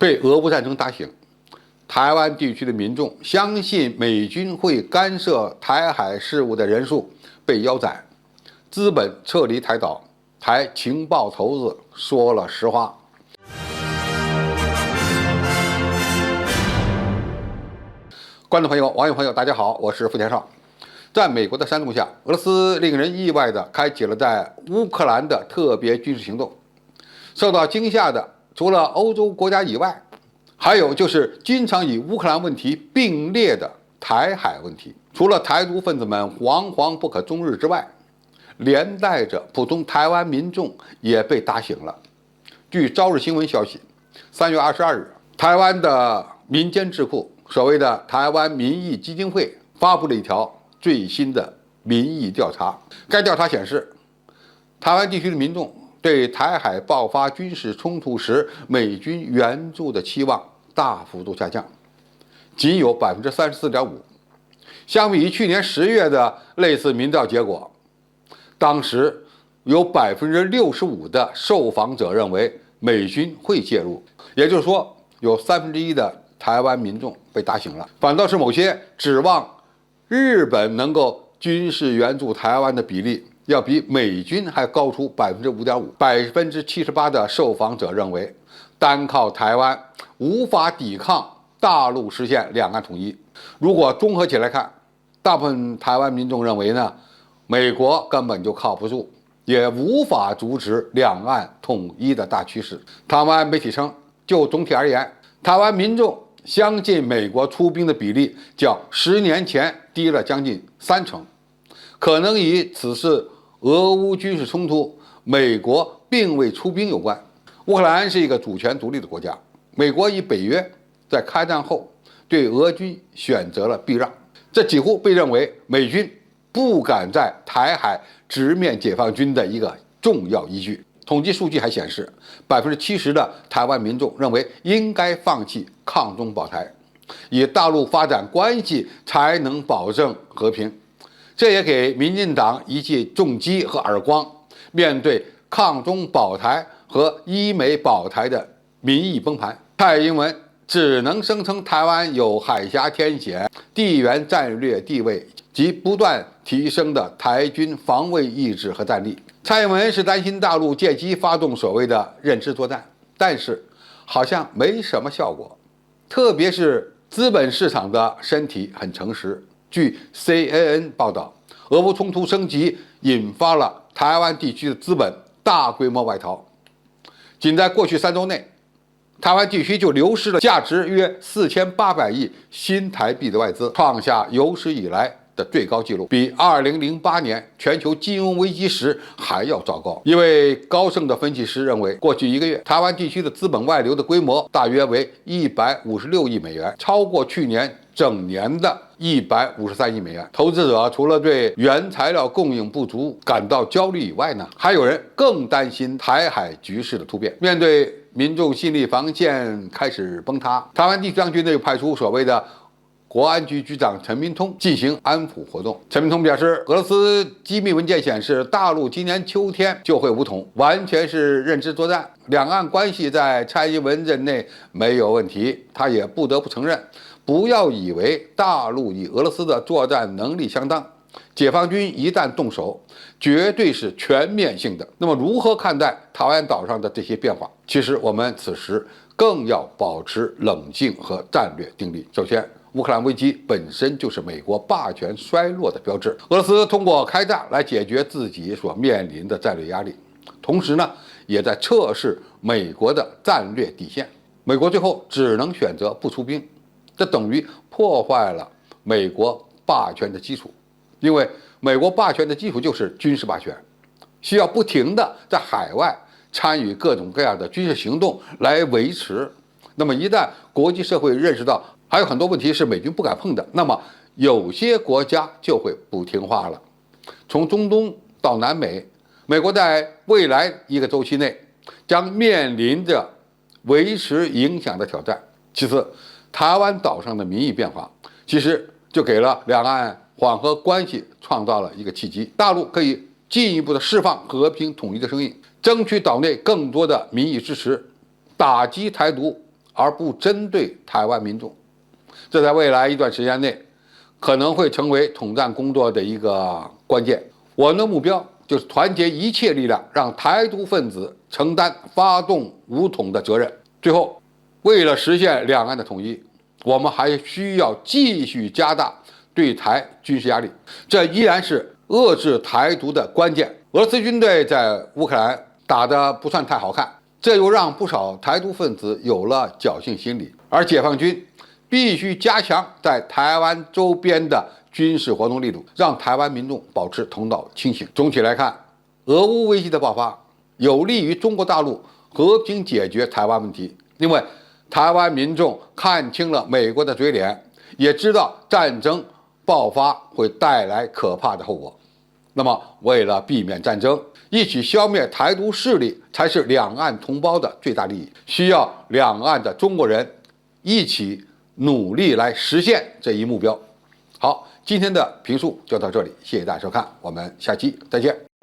被俄乌战争打醒，台湾地区的民众相信美军会干涉台海事务的人数被腰斩，资本撤离台岛，台情报头子说了实话。观众朋友、网友朋友，大家好，我是付天少。在美国的煽动下，俄罗斯令人意外地开启了在乌克兰的特别军事行动。受到惊吓的，除了欧洲国家以外，还有就是经常与乌克兰问题并列的台海问题。除了台独分子们惶惶不可终日之外，连带着普通台湾民众也被打醒了。据朝日新闻消息，3月22日，台湾的民间智库所谓的台湾民意基金会发布了一条最新的民意调查。该调查显示，台湾地区的民众对台海爆发军事冲突时美军援助的期望大幅度下降，仅有34.5%。相比于去年10月的类似民调结果，当时有65%的受访者认为美军会介入，也就是说，有1/3的台湾民众被打醒了。反倒是某些指望日本能够军事援助台湾的比例，要比美军还高出5.5%。78%的受访者认为，单靠台湾无法抵抗大陆实现两岸统一。如果综合起来看，大部分台湾民众认为呢，美国根本就靠不住，也无法阻止两岸统一的大趋势。台湾媒体称，就总体而言，台湾民众相信美国出兵的比例较10年前低了将近30%，可能与此次俄乌军事冲突美国并未出兵有关。乌克兰是一个主权独立的国家，美国与北约在开战后对俄军选择了避让，这几乎被认为美军不敢在台海直面解放军的一个重要依据。统计数据还显示，70%的台湾民众认为应该放弃抗中保台，与大陆发展关系才能保证和平。这也给民进党一记重击和耳光。面对抗中保台和依美保台的民意崩盘，蔡英文只能声称台湾有海峡天险、地缘战略地位及不断提升的台军防卫意志和战力。蔡英文是担心大陆借机发动所谓的认知作战，但是好像没什么效果，特别是资本市场的身体很诚实。据 CNN 报道，俄乌冲突升级引发了台湾地区的资本大规模外逃，仅在过去3周内，台湾地区就流失了价值约4800亿新台币的外资，创下有史以来的最高纪录，比2008年全球金融危机时还要糟糕。一位高盛的分析师认为，过去1个月，台湾地区的资本外流的规模大约为156亿美元，超过去年整年的153亿美元。投资者除了对原材料供应不足感到焦虑以外呢，还有人更担心台海局势的突变。面对民众心理防线开始崩塌，台湾地区当局又派出所谓的国安局局长陈明通进行安抚活动。陈明通表示，俄罗斯机密文件显示，大陆今年秋天就会武统，完全是认知作战，两岸关系在蔡英文任内没有问题。他也不得不承认，不要以为大陆与俄罗斯的作战能力相当，解放军一旦动手，绝对是全面性的。那么如何看待台湾岛上的这些变化？其实我们此时更要保持冷静和战略定力。首先，乌克兰危机本身就是美国霸权衰落的标志。俄罗斯通过开战来解决自己所面临的战略压力，同时呢，也在测试美国的战略底线。美国最后只能选择不出兵，这等于破坏了美国霸权的基础。因为美国霸权的基础就是军事霸权，需要不停地在海外参与各种各样的军事行动来维持。那么一旦国际社会认识到还有很多问题是美军不敢碰的，那么有些国家就会不听话了。从中东到南美，美国在未来一个周期内将面临着维持影响的挑战。其次，台湾岛上的民意变化，其实就给了两岸缓和关系创造了一个契机。大陆可以进一步的释放和平统一的声音，争取岛内更多的民意支持，打击台独，而不针对台湾民众。这在未来一段时间内可能会成为统战工作的一个关键。我们的目标就是团结一切力量，让台独分子承担发动武统的责任。最后，为了实现两岸的统一，我们还需要继续加大对台军事压力，这依然是遏制台独的关键。俄罗斯军队在乌克兰打得不算太好看，这又让不少台独分子有了侥幸心理，而解放军必须加强在台湾周边的军事活动力度，让台湾民众保持头脑清醒。总体来看，俄乌危机的爆发有利于中国大陆和平解决台湾问题，因为台湾民众看清了美国的嘴脸，也知道战争爆发会带来可怕的后果。那么，为了避免战争，一起消灭台独势力才是两岸同胞的最大利益，需要两岸的中国人一起努力来实现这一目标。好，今天的评述就到这里，谢谢大家收看，我们下期再见。